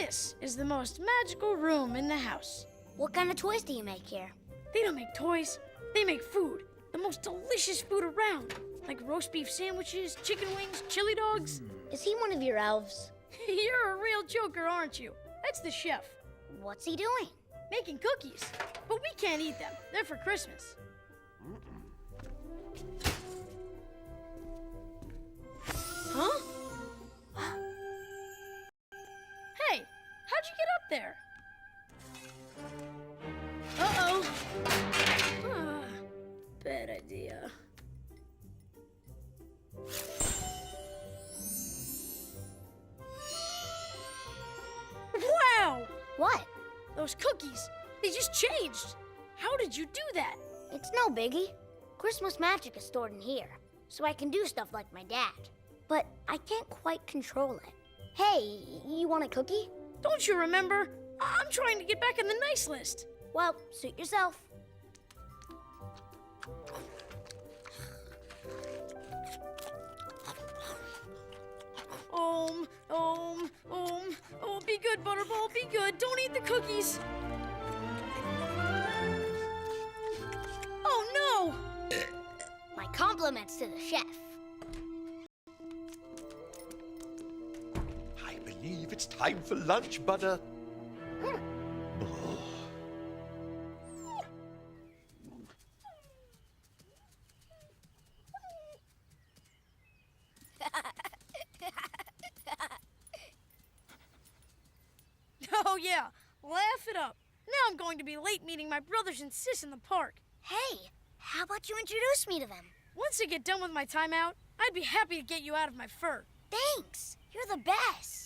This is the most magical room in the house. What kind of toys do you make here? They don't make toys, they make food. The most delicious food around. Like roast beef sandwiches, chicken wings, chili dogs. Is he one of your elves? You're a real joker, aren't you? That's the chef. What's he doing? Making cookies. But we can't eat them. They're for Christmas. Huh? Hey, how'd you get up there? Uh-oh. Bad idea. Wow! What? Those cookies, they just changed. How did you do that? It's no biggie. Christmas magic is stored in here, so I can do stuff like my dad. But I can't quite control it. Hey, you want a cookie? Don't you remember? I'm trying to get back in the nice list. Well, suit yourself. Oh, be good, Butterball, be good. Don't eat the cookies. Oh, no! My compliments to the chef. I believe it's time for lunch, Butter. Oh, yeah, laugh it up. Now I'm going to be late meeting my brothers and sis in the park. Hey, how about you introduce me to them? Once I get done with my timeout, I'd be happy to get you out of my fur. Thanks. You're the best.